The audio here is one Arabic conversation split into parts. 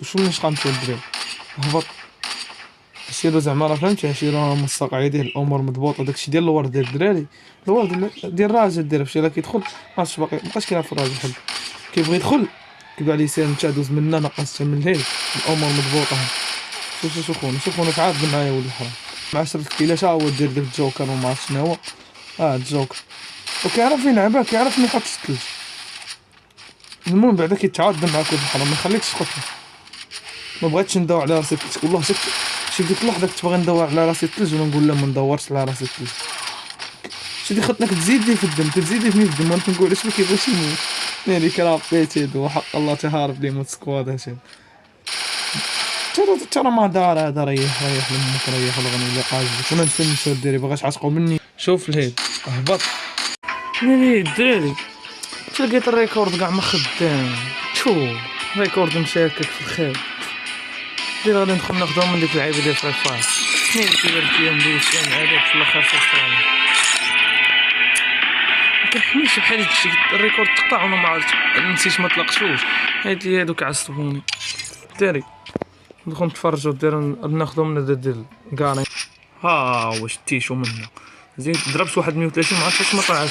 شو مناش غنمشيو للدراري هبط سيرو زعما راه فهمتي سيرو مستقعدين الامور مضبوطه داكشي ديال الورد ديال الدراري الورد ديال الراجل دير فشي لا كيدخل معرفتش باقي مابقاش كيعرف الراجل حل كيبغي يدخل كيقول عليه سير انت دوز منا نقصت من الليل الامور مضبوطه شو خونا تعاد معايا ولد الحرام مع 10 كيلات هو دير داك الجوكر وما عرفت شنو هو الجوكر وكيعرف يلعبها كيعرف يحط الثلج المهم بعدا كيتعاد معاك ولد الحرام ما يخليكش تقتل ما بغيتش ندور على راسي الثلج والله شي ديك اللحظه كنت باغي ندور على راسي الثلج ولا نقول لا ما ندورش على راسي الثلج شي دي خطنا كتزيد لي في الدم كتزيد لي في الدم وانا كنقول علاش ما كيبغيش يموت ناري كرا بيتي وحق الله تهارب لي موت سكواد هاشم ترى ما دار هذا ريح لمك ريح الغني اللي قاعد كنا نفنشو الدراري بغاش عتقوا مني شوف الهيد هبط ناري الدراري لقيت الريكورد كاع ما خدام شوف ريكورد مشاكك في الخير دير غادي ندخل ناخدهم من ديك اللعيبه ديال فري فاير شنو اللي كيدير فيها ندوز فيها مع هذاك في الاخر في استراليا مكنحملش بحال هادشي الريكورد تقطع وانا ما عرفتش نسيت ما طلقتوش هادوك عصبوني داري ندخل نتفرجوا دير ناخدو من هذا ديال كاري واش تيشو منا زين ضربت واحد 130 ما عرفتش واش ما طلعت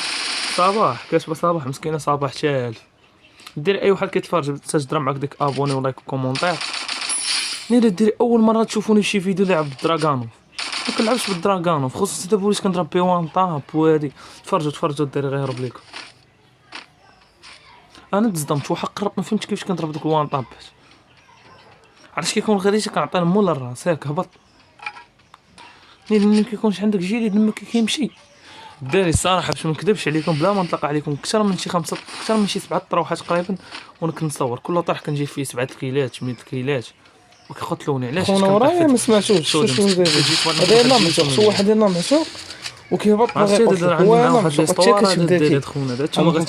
صباح كاتبه صباح مسكينه صباح تالف دير اي واحد كيتفرج تجدر معاك ديك ابوني ولايك وكومونتير نير ديري اول مره تشوفوني شي فيديو لعب بالدراغانوف ما كنلعبش بالدراغانوف خصوصا دابا وليت كنضرب بي وان طاب وهادي تفرجوا ديري غير يهرب ليكم انا تصدمت وحق رب ما فهمتش كيفاش كنضرب دوك الوان طاب عرفتش كيكون غادي كنعطي المول الراس هاك هبط ملي كيكونش عندك جيلي دمك كيمشي داري الصراحه باش ما نكذبش عليكم بلا ما نطلق عليكم اكثر من شي 7 طروحات تقريبا وانا كنصور كل طرح كنجي فيه 7 كيلات 8 كيلات وكيقتلوني علاش خونا ورايا ما سمعتوش شو هذا يلاه معشوق شو واحد يلاه معشوق وكيهبط عرفتي هو انا واحد ليستوار ديال خونا هذا انتما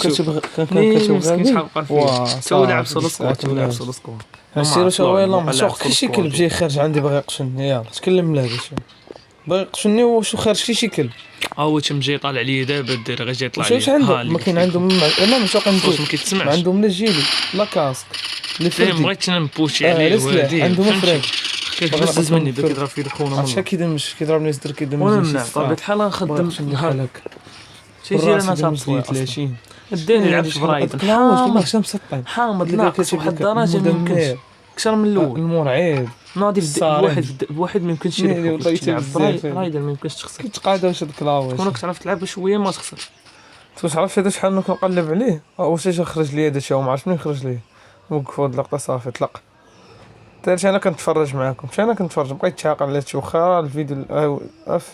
كتبغي لعب سولو سكواد سيرو شو يلاه معشوق كيشي كلب جاي خارج عندي باغي يقشني يلاه تكلم لا هذا باغي يقشني واش خارج كيشي كلب هو تم جاي طالع لي دابا الدير غير جاي طلع لي واش عندهم ما كاين عندهم لا معشوق ندوز ما كيتسمعش عندهم لا جيلي لا كاسك اللي بغيت نبوشي عليه وهادي عندهم فريق كيهز مني بدا كيضرب في خونا عرفتش كيدمش كيضربني صدر كيدمش وانا نمنع بطبيعه الحال نخدم بحال هكا تيجي انا صافي 30 الدين يلعب في برايد حامض ناقص واحد الدرجه ما يمكنش اكثر من الاول المرعب ناضي بواحد ما يمكنش يلعب برايد ما يمكنش تخسر كيتقادوا شاد كلاوش كونك تعرف تلعب شويه ما تخسر واش عرفت هذا شحال كنقلب عليه واش اجا خرج لي هذا الشيء وما عرفت منين خرج لي وقف هاد اللقطه صافي طلق درت انا كنتفرج معاكم انا كنتفرج بقيت تعاقل على هادشي واخا الفيديو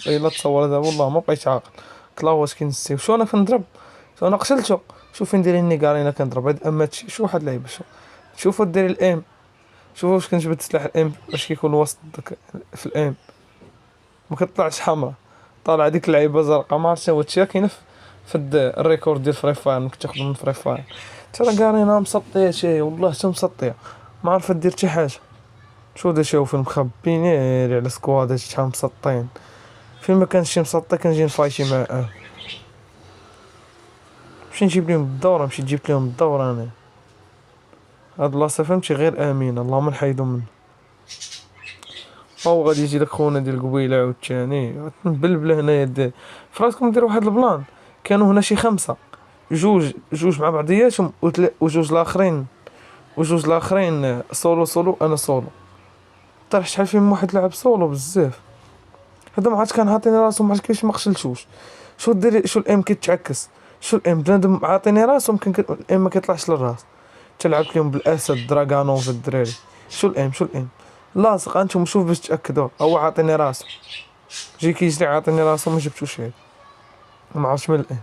الا تصور هذا والله ما بقيت عاقل كلاوش كينسي شو انا كنضرب شو انا قتلته شوف فين داير النيكار انا كنضرب هاد اماتشي شو واحد لعيبه شوفوا دير الام شوفوا واش كنجبد سلاح الام باش كيكون وسط في الام ما كطلعش حمراء طالع ديك اللعيبه زرقاء ما عرفتش واش كاينه في الريكورد ديال فري فاير كنت تاخذ من فري فاير ترى كارينا مسطيه شي والله حتى مسطيه ما عرفت دير حتى حاجه شو دا شاو فين مخبيني على سكواد شحال مسطين فين ما كانش شي مسطي كنجي نفايشي مع مشي نجيب لهم الدوره مشي جبت لهم الدوره انا هاد البلاصه فهمتي غير امينه اللهم نحيدو منه او غادي يجي لك خونا ديال قبيله عاوتاني نبلبل هنايا فراسكم ديروا واحد البلان كانوا هنا شي 5 جوج مع بعضياتهم وجوج الاخرين سولو انا سولو طرح شحال فيهم واحد لعب سولو بزاف هذا ما عادش كان عاطيني راسو ما عرفتش كيفاش ما قتلتوش شو ديري شو الام كيتعكس شو الام بنادم عاطيني راسو ممكن الام ما كيطلعش للراس تلعب لهم بالاسد دراغانوف الدراري شو الام لاصق انتم شوف باش تاكدوا هو عاطيني راسو جي كيجري عاطيني راسو ما جبتوش هاد ما عرفتش من الام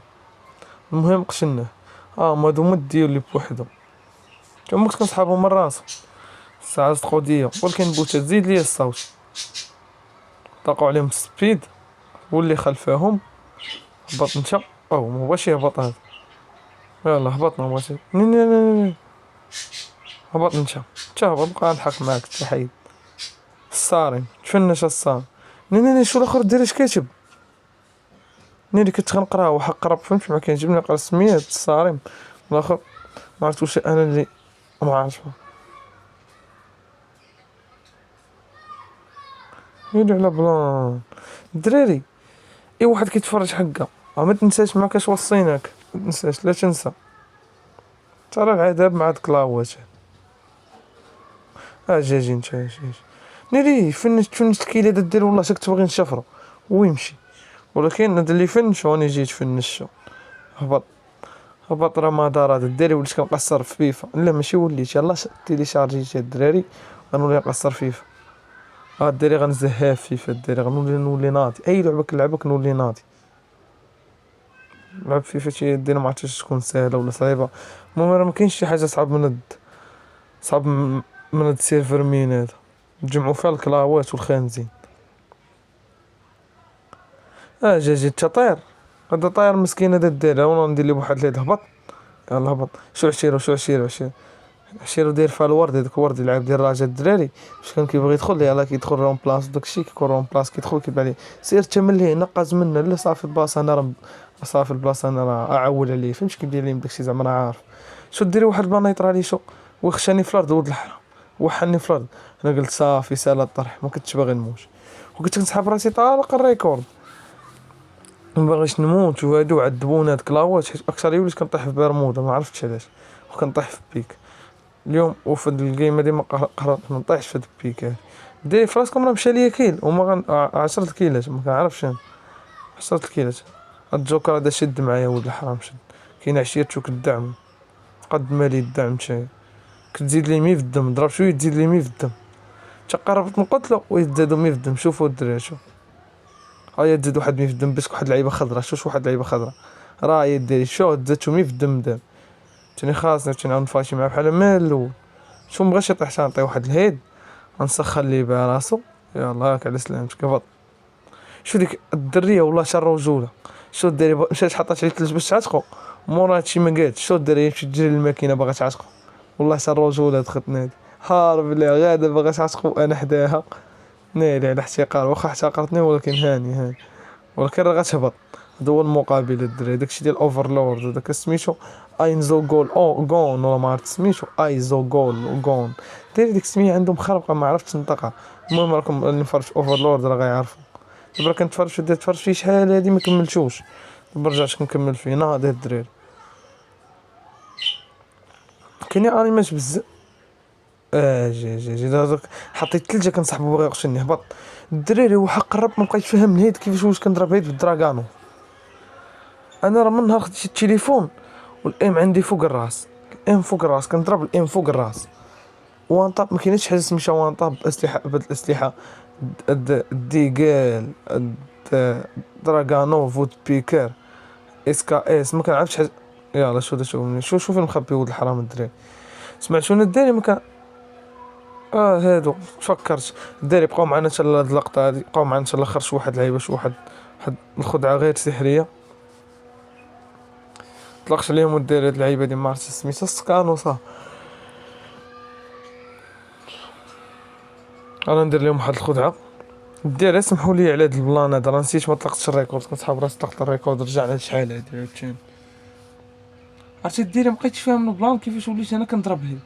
المهم قشناه هادو مديو اللي بوحدهم كنت كنسحابو من راسو الساعه صدقوديه ولكن بوتا تزيد ليا الصوت طاقوا عليهم سبيد واللي خلفهم هبط نتا ما بغاش يهبط هذا يلا هبطنا بغيتي هبط نتا هبط بقى نضحك معاك تحيد الصارم تفنش الصارم شو الاخر دير اش كاتب نيري كتغنقراه وحق رب فهمت ما كاينش نقرا سميات الصارم الاخر ما عرفت واش انا اللي ما عرفتش ويلي على بلان الدراري. اي واحد كيتفرج حقا ما تنساش ما كاش وصيناك، ما تنساش لا تنسى ترى العذاب مع الكلاوات. جاجي انت جاجي ناري فنشت الكيلة دير والله شك تبغي نشفرو ويمشي، ولكن هذا اللي فنش واني جيت فنشو. هبط هبط راه ما دار هذا الدراري وليت كنقصر في فيفا، لا ماشي وليت يلاه تيليشارجيت الدراري غنولي نقصر فيفا. الدراري غنزهها في فيفا، الدراري غنولي نولي ناضي اي لعبة كنلعبها كنولي ناضي. لعب فيفا شي دير ما عرفتش تكون ساهلة ولا صعيبة، المهم راه مكاينش شي حاجة صعب صعب من هاد السيرفر مين هذا نجمعو فيها الكلاوات والخانزين. جا التطير هذا طاير مسكين هذا الدراري وانا ندير ليه بواحد اليد هبط. يلا هبط شو عشيرو داير فيها الورد، هذاك الورد يلعب ديال الراجل الدراري باش كان كيبغي يدخل يلاه كيدخل رون بلاص داكشي كيكون رون بلاص كيدخل كيبان ليه سير تملي نقز منا لا صافي البلاصه انا راه صافي البلاصه انا راه اعول عليه فهمتش كيدير لي داكشي زعما راه عارف شو ديري. واحد البانا يطرى لي شو وخشاني في الارض ولد الحرام وحني في الارض. انا قلت صافي سالا الطرح ما كنتش باغي نموت وكنت كنسحب راسي طالق الريكورد ما باغيش نموت وهادو عذبونا هاد كلاوات حيت اكثر وليت كنطيح في برمودا ما عرفتش علاش وكنطيح في بيك اليوم وفي الجيم هادي ما قررت ما نطيحش في هاد البيك هادي. ديري في راسكم راه مشى ليا كيل وما 10 كيلات ما كنعرفش انا 10 كيلات. هاد الجوكر هذا شد معايا ولد الحرام شد كاين عشيرتو كالدعم قد مالي الدعم شي كتزيد لي مي في الدم ضرب شويه تزيد لي مي في الدم قربت نقتلو ويزدادو مي في الدم. شوفوا الدراري شوف هيا تزيد واحد مي في الدم بس واحد لعيبه خضراء شوف واحد لعيبه خضراء راه هي ديري شو زادتو مي في الدم دابا تاني خاصني تاني نفاشي معاه بحال ما الاول شو مبغاش يطيح حتى نعطيه واحد الهيد غنسخن ليه بها راسو. يلاه هاك على سلامتك هبط. شو ديك الدريه والله شر رجوله شو الدري مشات حطات عليه الثلج باش تعتقو مورا هادشي ما قالتش شو الدري مشات تجري للماكينه باغا تعتقو والله شر رجوله دخلتنا هادي هارب ليها غادا باغا تعتقو انا حداها ناري على احتقار واخا احتقرتني ولكن هاني ولكن راه غتهبط. هذا هو المقابل الدراري داكشي ديال اوفرلورد داك سميتو اينزو جول او غون ولا ما عرفت سميتو ايزو جول غون داير ديك السميه عندهم خربقه ما عرفتش نطقها. المهم راكم اللي مفرج اوفرلورد راه غيعرفوا. دابا كنتفرج فيه شحال هادي ما كملتوش دابا رجعت كنكمل فيه ناضي الدراري كاينين انيمات بزاف. جي هذاك حطيت ثلجه كنصاحبو باغي يقتلني هبط الدراري وحق الرب ما بقيتش فاهم الهيد كيفاش واش كنضرب هيد بالدراغانو. انا راه من نهار خديت التليفون والام عندي فوق الراس الام فوق الراس كنضرب الام فوق الراس وان طاب ما كاينش حاجه سميتها وان طاب اسلحه بالاسلحه الديغال دراغانو فوت بيكر اس كا اس ما كنعرفش حاجه. يلا شوف فين مخبي ولد الحرام الدراري سمعت شنو الدراري ما كان هادو فكرت الدراري بقاو معنا حتى لهاد اللقطه هادي بقاو معنا حتى لاخر شي واحد لعيبه شي واحد الخدعه غير سحريه طلقش عليهم الدراري هاد اللعيبه دي ما عرفتش سميتها سكان وصا انا ندير لهم واحد الخدعه. الدراري سمحوا لي على هاد البلان هذا راه نسيت ما طلقتش الريكورد كنت حاب راسي طلقت الريكورد رجعنا لشحال هادي عاوتاني عرفتي الدراري مبقيتش فاهم البلان كيفاش وليت انا كنضرب هيد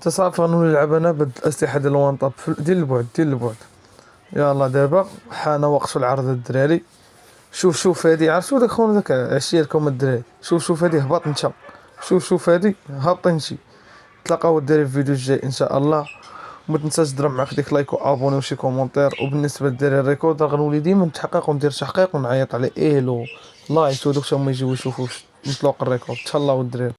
تصافى غنولي نلعب انا بالاسلحه ديال الوان طاب ديال البعد. يلا دابا حان وقت العرض الدراري. شوف هادي عرفتو داك خونا داك عشيركم الدراري شوف هادي هبط انت شوف هادي هبط انت. تلاقاو الدراري في الفيديو الجاي ان شاء الله وما تنساش تضرب معاك ديك لايك وابوني وشي كومونتير. وبالنسبه للدراري الريكورد غنولي ديما نتحقق وندير تحقيق ونعيط على ايلو لايك ودوك هما يجيو يشوفوا مطلوق الريكورد تهلاو الدراري.